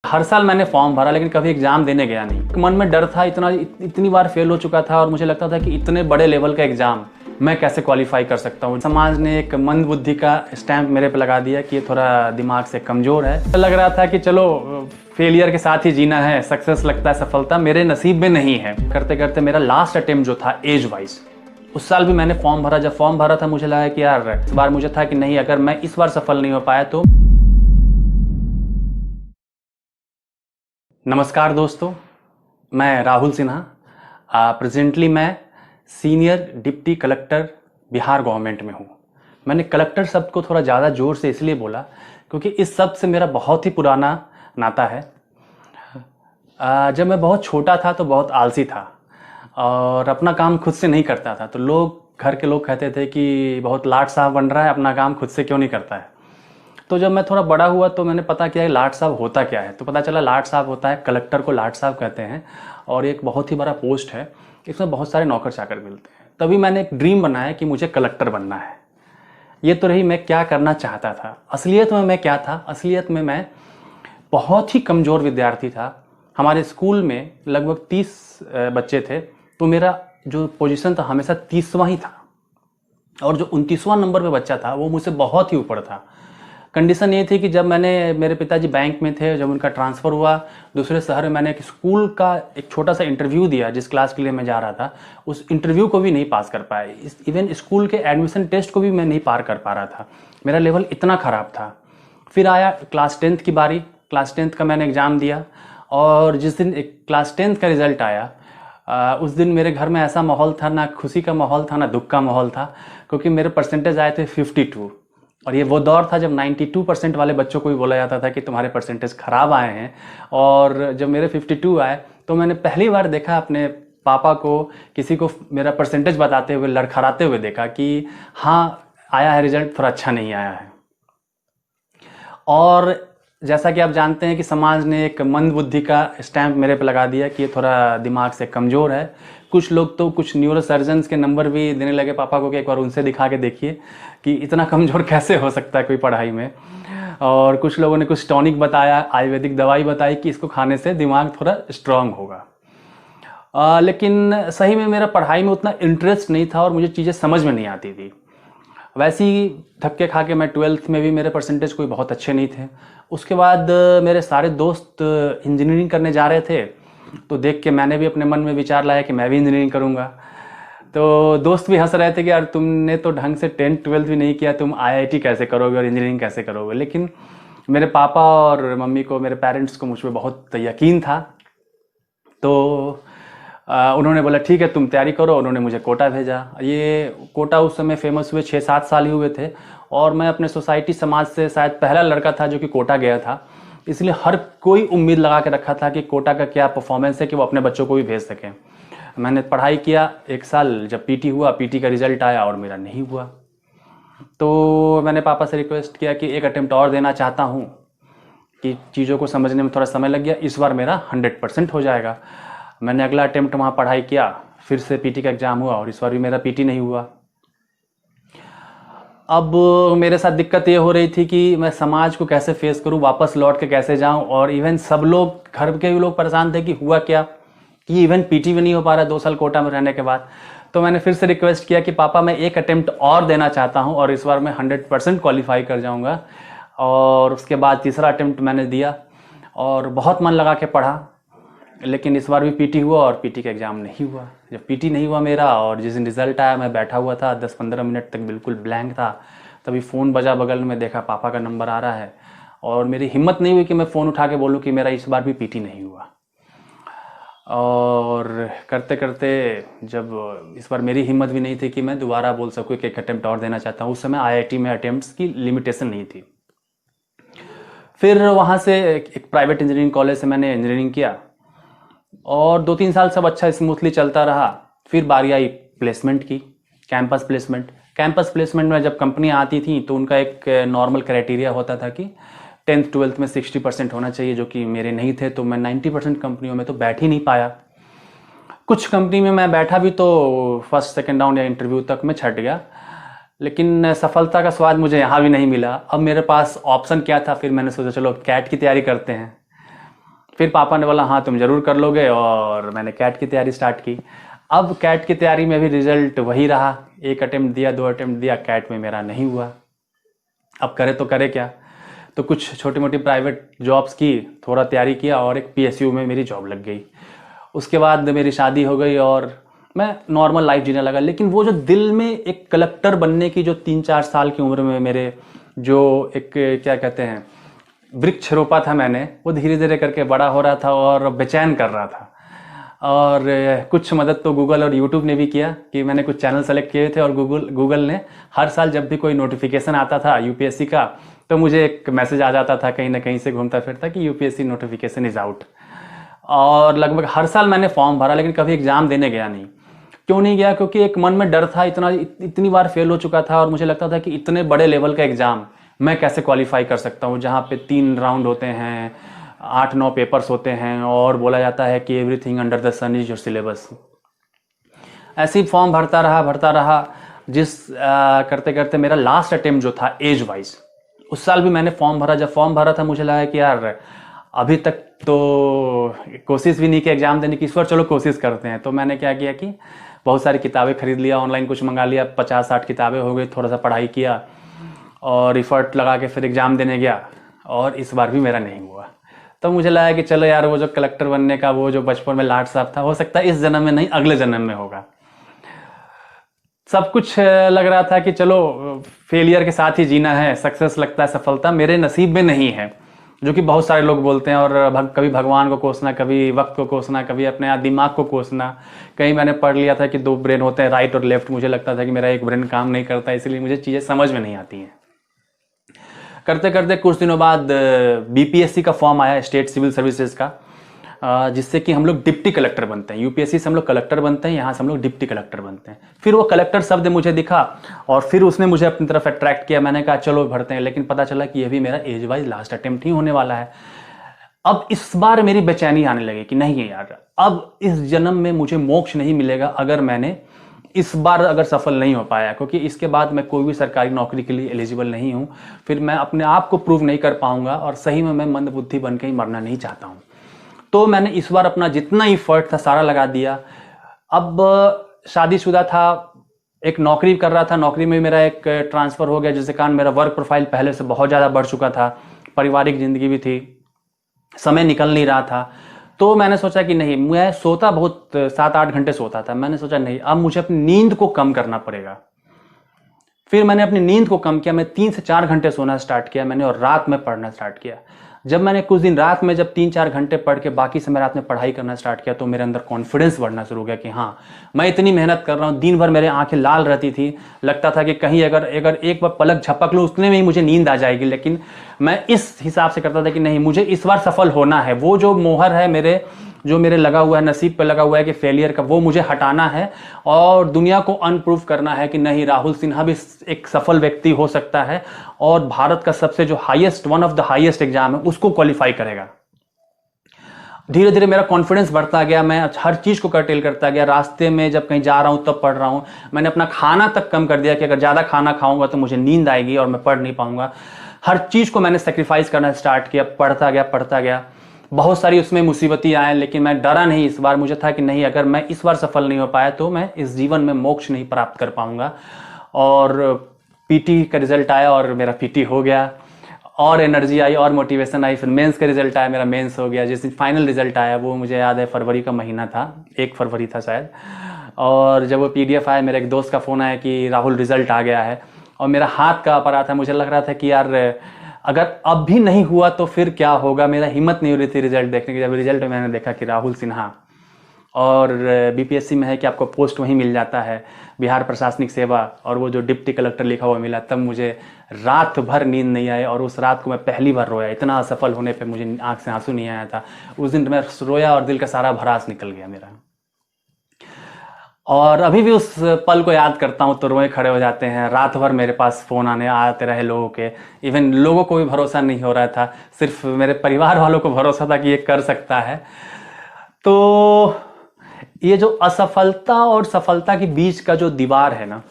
हर साल मैंने फॉर्म भरा लेकिन कभी एग्ज़ाम देने गया नहीं। मन में डर था, इतनी बार फेल हो चुका था और मुझे लगता था कि इतने बड़े लेवल का एग्ज़ाम मैं कैसे क्वालिफाई कर सकता हूँ। समाज ने एक मंद बुद्धि का स्टैंप मेरे पे लगा दिया कि ये थोड़ा दिमाग से कमज़ोर है। लग रहा था कि चलो फेलियर के साथ ही जीना है, सक्सेस लगता है सफलता मेरे नसीब में नहीं है। करते करते मेरा लास्ट अटेम्प्ट जो था एज वाइज, उस साल भी मैंने फॉर्म भरा। जब फॉर्म भरा था मुझे लगा कि यार इस बार मुझे था कि नहीं, अगर मैं इस बार सफल नहीं हो पाया तो। नमस्कार दोस्तों, मैं राहुल सिन्हा। प्रेजेंटली मैं senior deputy collector Bihar government में हूँ। मैंने कलेक्टर शब्द को थोड़ा ज़्यादा ज़ोर से इसलिए बोला क्योंकि इस शब्द से मेरा बहुत ही पुराना नाता है। जब मैं बहुत छोटा था तो बहुत आलसी था और अपना काम खुद से नहीं करता था, तो घर के लोग कहते थे कि बहुत लाट साहब बन रहा है, अपना काम खुद से क्यों नहीं करता है। तो जब मैं थोड़ा बड़ा हुआ तो मैंने पता किया कि लाट साहब होता क्या है। तो पता चला लाट साहब होता है, कलेक्टर को लाट साहब कहते हैं और एक बहुत ही बड़ा पोस्ट है, इसमें बहुत सारे नौकर चाकर मिलते हैं। तभी मैंने एक ड्रीम बनाया कि मुझे कलेक्टर बनना है। ये तो रही मैं क्या करना चाहता था। असलियत में मैं क्या था? असलियत में मैं बहुत ही कमज़ोर विद्यार्थी था। हमारे स्कूल में लगभग 30 बच्चे थे, तो मेरा जो पोजीशन था हमेशा 30वां ही था और जो 29वां नंबर पे बच्चा था वो मुझसे बहुत ही ऊपर था। कंडीशन ये थी कि जब मेरे पिताजी बैंक में थे, जब उनका ट्रांसफ़र हुआ दूसरे शहर में, मैंने एक स्कूल का एक छोटा सा इंटरव्यू दिया जिस क्लास के लिए मैं जा रहा था। उस इंटरव्यू को भी नहीं पास कर पाए, इवन स्कूल के एडमिशन टेस्ट को भी मैं नहीं पार कर पा रहा था। मेरा लेवल इतना ख़राब था। फिर आया क्लास 10th की बारी। क्लास 10th का मैंने एग्ज़ाम दिया और जिस दिन एक क्लास 10th का रिज़ल्ट आया, उस दिन मेरे घर में ऐसा माहौल था, ना खुशी का माहौल था ना दुख का माहौल था, क्योंकि मेरे परसेंटेज आए थे 52। और ये वो दौर था जब 92% वाले बच्चों को भी बोला जाता था कि तुम्हारे परसेंटेज ख़राब आए हैं। और जब मेरे 52 आए तो मैंने पहली बार देखा अपने पापा को किसी को मेरा परसेंटेज बताते हुए, लड़खड़ाते हुए देखा कि हाँ आया है रिजल्ट, थोड़ा अच्छा नहीं आया है। और जैसा कि आप जानते हैं कि समाज ने एक मंद बुद्धि का स्टैंप मेरे पे लगा दिया कि ये थोड़ा दिमाग से कमज़ोर है। कुछ लोग तो कुछ न्यूरो सर्जन्स के नंबर भी देने लगे पापा को कि एक बार उनसे दिखा के देखिए कि इतना कमज़ोर कैसे हो सकता है कोई पढ़ाई में। और कुछ लोगों ने कुछ टॉनिक बताया, आयुर्वेदिक दवाई बताई कि इसको खाने से दिमाग थोड़ा स्ट्रांग होगा। लेकिन सही में मेरा पढ़ाई में उतना इंटरेस्ट नहीं था और मुझे चीज़ें समझ में नहीं आती थी। वैसे ही धक्के खा के मैं 12th में भी मेरे परसेंटेज कोई बहुत अच्छे नहीं थे। उसके बाद मेरे सारे दोस्त इंजीनियरिंग करने जा रहे थे, तो देख के मैंने भी अपने मन में विचार लाया कि मैं भी इंजीनियरिंग करूँगा। तो दोस्त भी हंस रहे थे कि यार तुमने तो ढंग से 10th 12th भी नहीं किया, तुम IIT कैसे करोगे और इंजीनियरिंग कैसे करोगे। लेकिन मेरे पापा और मम्मी को, मेरे पेरेंट्स को मुझ पर बहुत यकीन था, तो उन्होंने बोला ठीक है तुम तैयारी करो। उन्होंने मुझे कोटा भेजा। ये कोटा उस समय फेमस हुए 6-7 साल ही हुए थे और मैं अपने सोसाइटी समाज से शायद पहला लड़का था जो कि कोटा गया था। इसलिए हर कोई उम्मीद लगा के रखा था कि कोटा का क्या परफॉर्मेंस है कि वो अपने बच्चों को भी भेज सकें। मैंने पढ़ाई किया 1 साल, जब पीटी हुआ, पीटी का रिजल्ट आया और मेरा नहीं हुआ। तो मैंने पापा से रिक्वेस्ट किया कि एक अटेम्प्ट और देना चाहता हूँ कि चीज़ों को समझने में थोड़ा समय लग गया, इस बार मेरा 100% हो जाएगा। मैंने अगला अटेम्प्ट वहाँ पढ़ाई किया, फिर से पीटी का एग्ज़ाम हुआ और इस बार भी मेरा पीटी नहीं हुआ। अब मेरे साथ दिक्कत ये हो रही थी कि मैं समाज को कैसे फेस करूं, वापस लौट के कैसे जाऊं। और इवन सब लोग, घर के भी लोग परेशान थे कि हुआ क्या, कि इवन पीटी भी नहीं हो पा रहा 2 साल कोटा में रहने के बाद। तो मैंने फिर से रिक्वेस्ट किया कि पापा मैं एक अटेम्प्ट और देना चाहता हूं और इस बार मैं 100% क्वालिफाई कर जाऊँगा। और उसके बाद तीसरा अटेम्प्ट मैंने दिया और बहुत मन लगा के पढ़ा, लेकिन इस बार भी पीटी हुआ और पीटी का एग्ज़ाम नहीं हुआ। जब पीटी नहीं हुआ मेरा और जिस दिन रिज़ल्ट आया, मैं बैठा हुआ था 10-15 मिनट तक बिल्कुल ब्लैंक था। तभी फ़ोन बजा बगल में, देखा पापा का नंबर आ रहा है और मेरी हिम्मत नहीं हुई कि मैं फ़ोन उठा के बोलूँ कि मेरा इस बार भी पीटी नहीं हुआ। और करते करते जब इस बार मेरी हिम्मत भी नहीं थी कि मैं दोबारा बोल सकूँ कि एक अटेम्प्ट और देना चाहता हूँ। उस समय IIT में अटेम्प्ट्स की लिमिटेशन नहीं थी। फिर वहाँ से एक प्राइवेट इंजीनियरिंग कॉलेज से मैंने इंजीनियरिंग किया और 2-3 साल सब अच्छा स्मूथली चलता रहा। फिर बारी आई प्लेसमेंट की, कैंपस प्लेसमेंट। कैंपस प्लेसमेंट में जब कंपनियाँ आती थी तो उनका एक नॉर्मल क्राइटेरिया होता था कि 10th 12th में 60% होना चाहिए, जो कि मेरे नहीं थे। तो मैं 90% कंपनियों में तो बैठ ही नहीं पाया। कुछ कंपनी में मैं बैठा भी तो फर्स्ट सेकेंड राउंड या इंटरव्यू तक मैं छट गया, लेकिन सफलता का स्वाद मुझे यहाँ भी नहीं मिला। अब मेरे पास ऑप्शन क्या था, फिर मैंने सोचा चलो कैट की तैयारी करते हैं। फिर पापा ने बोला हाँ तुम ज़रूर कर लोगे, और मैंने कैट की तैयारी स्टार्ट की। अब कैट की तैयारी में भी रिजल्ट वही रहा, 1 अटेम्प्ट दिया, 2 अटेम्प्ट दिया, कैट में मेरा नहीं हुआ। अब करे तो करे क्या, तो कुछ छोटी मोटी प्राइवेट जॉब्स की, थोड़ा तैयारी किया और एक पीएसयू में मेरी जॉब लग गई। उसके बाद मेरी शादी हो गई और मैं नॉर्मल लाइफ जीने लगा। लेकिन वो जो दिल में एक कलेक्टर बनने की जो 3-4 साल की उम्र में मेरे जो एक क्या कहते हैं वृक्ष रोपा था मैंने, वो धीरे धीरे करके बड़ा हो रहा था और बेचैन कर रहा था। और कुछ मदद तो गूगल और यूट्यूब ने भी किया कि मैंने कुछ चैनल सेलेक्ट किए थे, और गूगल ने हर साल जब भी कोई नोटिफिकेशन आता था यूपीएससी का, तो मुझे एक मैसेज आ जाता था कहीं ना कहीं से घूमता फिरता कि यूपीएससी नोटिफिकेशन इज़ आउट। और लगभग हर साल मैंने फॉर्म भरा, लेकिन कभी एग्ज़ाम देने गया नहीं। क्यों नहीं गया? क्योंकि एक मन में डर था, इतनी बार फेल हो चुका था, और मुझे लगता था कि इतने बड़े लेवल का एग्ज़ाम मैं कैसे क्वालिफाई कर सकता हूँ, जहाँ पे 3 राउंड होते हैं, 8-9 पेपर्स होते हैं, और बोला जाता है कि everything under the sun is your syllabus. ऐसे ही फॉर्म भरता रहा। करते करते मेरा लास्ट अटेम्प्ट जो था एज वाइज, उस साल भी मैंने फॉर्म भरा। जब फॉर्म भरा था मुझे लगा कि यार अभी तक तो कोशिश भी नहीं की एग्ज़ाम देने की, इस बार चलो कोशिश करते हैं। तो मैंने क्या किया कि बहुत सारी किताबें खरीद लिया, ऑनलाइन कुछ मंगा लिया, 50-60 किताबें हो गई, थोड़ा सा पढ़ाई किया और इफ़र्ट लगा के फिर एग्ज़ाम देने गया, और इस बार भी मेरा नहीं हुआ। तो मुझे लगा कि चलो यार, वो जो कलेक्टर बनने का वो जो बचपन में लाट साहब था, हो सकता है इस जन्म में नहीं अगले जन्म में होगा। सब कुछ लग रहा था कि चलो फेलियर के साथ ही जीना है, सक्सेस लगता है, सफलता मेरे नसीब में नहीं है, जो कि बहुत सारे लोग बोलते हैं। और कभी भगवान को कोसना, कभी वक्त को कोसना, कभी अपने दिमाग को कोसना। कहीं मैंने पढ़ लिया था कि 2 ब्रेन होते हैं, राइट और लेफ्ट। मुझे लगता था कि मेरा एक ब्रेन काम नहीं करता, इसलिए मुझे चीज़ें समझ में नहीं आती हैं। करते करते कुछ दिनों बाद बीपीएससी का फॉर्म आया, स्टेट सिविल सर्विसेज का, जिससे कि हम लोग डिप्टी कलेक्टर बनते हैं। यूपीएससी से हम लोग कलेक्टर बनते हैं, यहाँ से हम लोग डिप्टी कलेक्टर बनते हैं। फिर वो कलेक्टर शब्द मुझे दिखा और फिर उसने मुझे अपनी तरफ अट्रैक्ट किया। मैंने कहा चलो भरते हैं, लेकिन पता चला कि ये भी मेरा एज वाइज लास्ट अटेम्प्ट ही होने वाला है। अब इस बार मेरी बेचैनी आने लगी कि नहीं यार, अब इस जन्म में मुझे मोक्ष नहीं मिलेगा अगर मैंने इस बार अगर सफल नहीं हो पाया, क्योंकि इसके बाद मैं कोई भी सरकारी नौकरी के लिए एलिजिबल नहीं हूं। फिर मैं अपने आप को प्रूव नहीं कर पाऊंगा, और सही में मैं मंदबुद्धि बन के ही मरना नहीं चाहता हूं। तो मैंने इस बार अपना जितना इफर्ट था सारा लगा दिया। अब शादीशुदा था, एक नौकरी कर रहा था, नौकरी में मेरा एक ट्रांसफर हो गया, जिसके कारण मेरा वर्क प्रोफाइल पहले से बहुत ज़्यादा बढ़ चुका था, पारिवारिक जिंदगी भी थी, समय निकल नहीं रहा था। तो मैंने सोचा कि नहीं, मैं सोता बहुत 7-8 घंटे सोता था। मैंने सोचा नहीं, अब मुझे अपनी नींद को कम करना पड़ेगा। फिर मैंने अपनी नींद को कम किया, मैं 3 से 4 घंटे सोना स्टार्ट किया मैंने, और रात में पढ़ना स्टार्ट किया। जब मैंने कुछ दिन रात में जब 3-4 घंटे पढ़ के बाकी समय रात में पढ़ाई करना स्टार्ट किया, तो मेरे अंदर कॉन्फिडेंस बढ़ना शुरू हो गया कि हाँ, मैं इतनी मेहनत कर रहा हूँ। दिन भर मेरे आंखें लाल रहती थी, लगता था कि कहीं अगर एक बार पलक झपक लूँ उतने में ही मुझे नींद आ जाएगी। लेकिन मैं इस हिसाब से करता था कि नहीं, मुझे इस बार सफल होना है। वो जो मोहर है मेरे लगा हुआ है, नसीब पे लगा हुआ है कि फेलियर का, वो मुझे हटाना है और दुनिया को अनप्रूव करना है कि नहीं, राहुल सिन्हा भी एक सफल व्यक्ति हो सकता है और भारत का सबसे जो highest, one of the highest exam है, उसको क्वालिफाई करेगा। धीरे धीरे मेरा कॉन्फिडेंस बढ़ता गया, मैं हर चीज़ को कर्टेल करता गया। रास्ते में जब कहीं जा रहा हूँ तब पढ़ रहा हूँ। मैंने अपना खाना तक कम कर दिया कि अगर ज़्यादा खाना खाऊंगा तो मुझे नींद आएगी और मैं पढ़ नहीं पाऊंगा। हर चीज़ को मैंने सेक्रीफाइस करना स्टार्ट किया, पढ़ता गया। बहुत सारी उसमें मुसीबतें आए, लेकिन मैं डरा नहीं। इस बार मुझे था कि नहीं, अगर मैं इस बार सफल नहीं हो पाया तो मैं इस जीवन में मोक्ष नहीं प्राप्त कर पाऊंगा। और पीटी का रिजल्ट आया और मेरा पीटी हो गया, और एनर्जी आई और मोटिवेशन आई। फिर मेंस का रिजल्ट आया, मेरा मेंस हो गया। जिस दिन फाइनल रिजल्ट आया वो मुझे याद है, फरवरी का महीना था, 1 फरवरी था शायद। और जब वो पीडीएफ आया, मेरे एक दोस्त का फ़ोन आया कि राहुल रिजल्ट आ गया है, और मेरा हाथ काँप रहा था। मुझे लग रहा था कि यार अगर अब भी नहीं हुआ तो फिर क्या होगा। मेरा हिम्मत नहीं हो रही थी रिजल्ट देखने की। जब रिजल्ट में मैंने देखा कि राहुल सिन्हा, और बीपीएससी में है कि आपको पोस्ट वहीं मिल जाता है, बिहार प्रशासनिक सेवा, और वो जो डिप्टी कलेक्टर लिखा हुआ मिला, तब मुझे रात भर नींद नहीं आई। और उस रात को मैं पहली बार रोया। इतना असफल होने पे मुझे आंख से आंसू नहीं आया था। उस दिन मैं रोया और दिल का सारा भड़ास निकल गया मेरा। और अभी भी उस पल को याद करता हूँ तो रोए खड़े हो जाते हैं। रात भर मेरे पास फ़ोन आते रहे लोगों के। इवन लोगों को भी भरोसा नहीं हो रहा था, सिर्फ मेरे परिवार वालों को भरोसा था कि ये कर सकता है। तो ये जो असफलता और सफलता के बीच का जो दीवार है ना,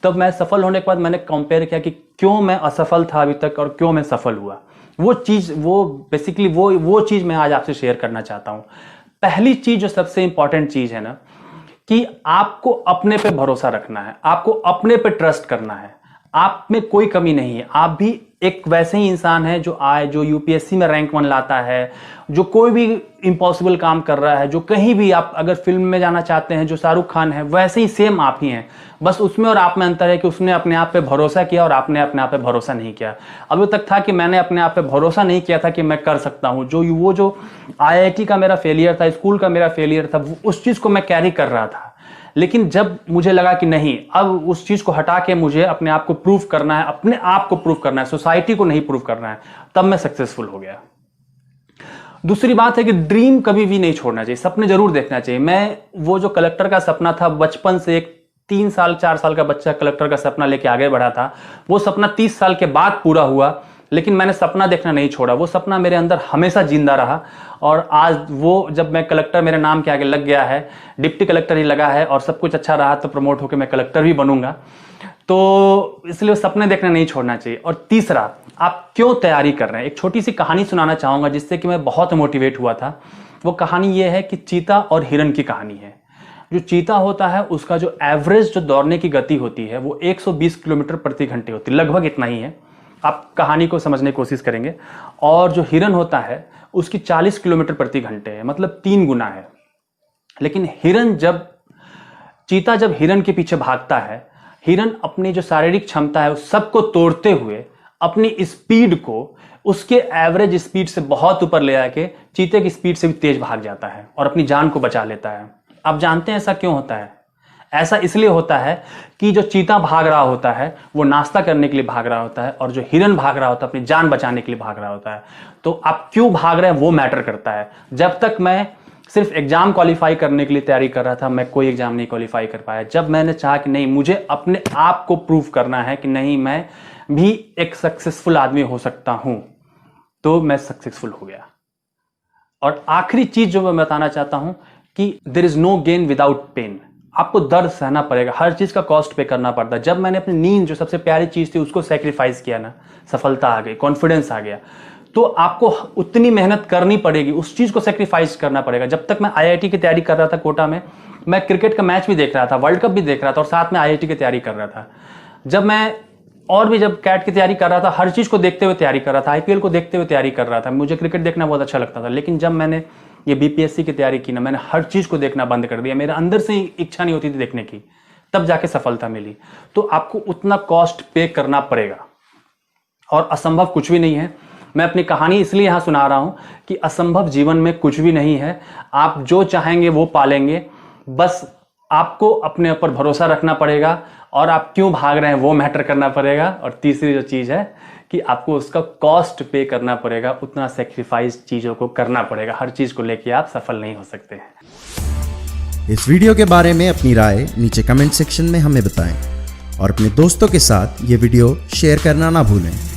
तब मैं सफल होने के बाद मैंने कंपेयर किया कि क्यों मैं असफल था अभी तक और क्यों मैं सफल हुआ। वो चीज़, वो बेसिकली वो चीज़ मैं आज आपसे शेयर करना चाहता हूँ। पहली चीज़ जो सबसे इंपॉर्टेंट चीज़ है ना, कि आपको अपने पे भरोसा रखना है, आपको अपने पे ट्रस्ट करना है। आप में कोई कमी नहीं है, आप भी एक वैसे ही इंसान है जो यूपीएससी में रैंक 1 लाता है, जो कोई भी इम्पॉसिबल काम कर रहा है, जो कहीं भी आप अगर फिल्म में जाना चाहते हैं, जो शाहरुख खान है, वैसे ही सेम आप ही हैं। बस उसमें और आप में अंतर है कि उसने अपने आप पे भरोसा किया और आपने अपने आप पे भरोसा नहीं किया। अभी तक था कि मैंने अपने आप पे भरोसा नहीं किया था कि मैं कर सकता हूँ। जो आईआईटी का मेरा फेलियर था, स्कूल का मेरा फेलियर था, उस चीज़ को मैं कैरी कर रहा था। लेकिन जब मुझे लगा कि नहीं, अब उस चीज़ को हटा के मुझे अपने आप को प्रूव करना है, अपने आप को प्रूव करना है, सोसाइटी को नहीं प्रूव करना है, तब मैं सक्सेसफुल हो गया। दूसरी बात है कि ड्रीम कभी भी नहीं छोड़ना चाहिए, सपने जरूर देखना चाहिए। मैं वो जो कलेक्टर का सपना था, बचपन से एक 3 साल 4 साल का बच्चा कलेक्टर का सपना लेके आगे बढ़ा था, वो सपना 30 साल के बाद पूरा हुआ, लेकिन मैंने सपना देखना नहीं छोड़ा। वो सपना मेरे अंदर हमेशा जिंदा रहा और आज वो, जब मैं कलेक्टर मेरे नाम के आगे लग गया है, डिप्टी कलेक्टर ही लगा है और सब कुछ अच्छा रहा तो प्रमोट होकर मैं कलेक्टर भी बनूंगा। तो इसलिए सपने देखना नहीं छोड़ना चाहिए। और तीसरा, आप क्यों तैयारी कर रहे हैं, एक छोटी सी कहानी सुनाना चाहूंगा जिससे कि मैं बहुत मोटिवेट हुआ था। वो कहानी ये है कि चीता और हिरन की कहानी है। जो चीता होता है उसका जो एवरेज जो दौड़ने की गति होती है वो 120 किलोमीटर प्रति घंटे होती है, लगभग इतना ही है। आप कहानी को समझने की कोशिश करेंगे। और जो हिरन होता है उसकी 40 किलोमीटर प्रति घंटे है, मतलब 3 गुना है। लेकिन चीता जब हिरन के पीछे भागता है, हिरन अपनी जो शारीरिक क्षमता है उस सबको तोड़ते हुए अपनी स्पीड को उसके एवरेज स्पीड से बहुत ऊपर ले आके चीते की स्पीड से भी तेज भाग जाता है और अपनी जान को बचा लेता है। आप जानते हैं ऐसा क्यों होता है? ऐसा इसलिए होता है कि जो चीता भाग रहा होता है वो नाश्ता करने के लिए भाग रहा होता है और जो हिरन भाग रहा होता है अपनी जान बचाने के लिए भाग रहा होता है। तो आप क्यों भाग रहे हैं वो मैटर करता है। जब तक मैं सिर्फ एग्जाम क्वालिफाई करने के लिए तैयारी कर रहा था, मैं कोई एग्जाम नहीं क्वालिफाई कर पाया। जब मैंने चाहा कि नहीं, मुझे अपने आप को प्रूव करना है कि नहीं, मैं भी एक सक्सेसफुल आदमी हो सकता हूं, तो मैं सक्सेसफुल हो गया। और आखिरी चीज जो मैं बताना चाहता हूं कि there is no gain without pain. आपको दर्द सहना पड़ेगा, हर चीज का कॉस्ट पे करना पड़ता है। जब मैंने अपनी नींद, जो सबसे प्यारी चीज थी, उसको सेक्रीफाइस किया ना, सफलता आ गई, कॉन्फिडेंस आ गया। तो आपको उतनी मेहनत करनी पड़ेगी, उस चीज को सेक्रीफाइस करना पड़ेगा। जब तक मैं आईआईटी की तैयारी कर रहा था कोटा में, मैं क्रिकेट का मैच भी देख रहा था, वर्ल्ड कप भी देख रहा था और साथ में आईआईटी की तैयारी कर रहा था। जब कैट की तैयारी कर रहा था, हर चीज को देखते हुए तैयारी कर रहा था, आईपीएल को देखते हुए तैयारी कर रहा था। मुझे क्रिकेट देखना बहुत अच्छा लगता था। लेकिन जब मैंने ये बीपीएससी की तैयारी की ना, मैंने हर चीज को देखना बंद कर दिया। मेरे अंदर से ही इच्छा नहीं होती थी देखने की, तब जाके सफलता मिली। तो आपको उतना कॉस्ट पे करना पड़ेगा और असंभव कुछ भी नहीं है। मैं अपनी कहानी इसलिए यहां सुना रहा हूं कि असंभव जीवन में कुछ भी नहीं है। आप जो चाहेंगे वो पालेंगे। बस आपको अपने ऊपर भरोसा रखना पड़ेगा और आप क्यों भाग रहे हैं वो मैटर करना पड़ेगा। और तीसरी जो चीज है कि आपको उसका कॉस्ट पे करना पड़ेगा, उतना सेक्रीफाइस चीजों को करना पड़ेगा। हर चीज को लेके आप सफल नहीं हो सकते हैं। इस वीडियो के बारे में अपनी राय नीचे कमेंट सेक्शन में हमें बताएं और अपने दोस्तों के साथ ये वीडियो शेयर करना ना भूलें।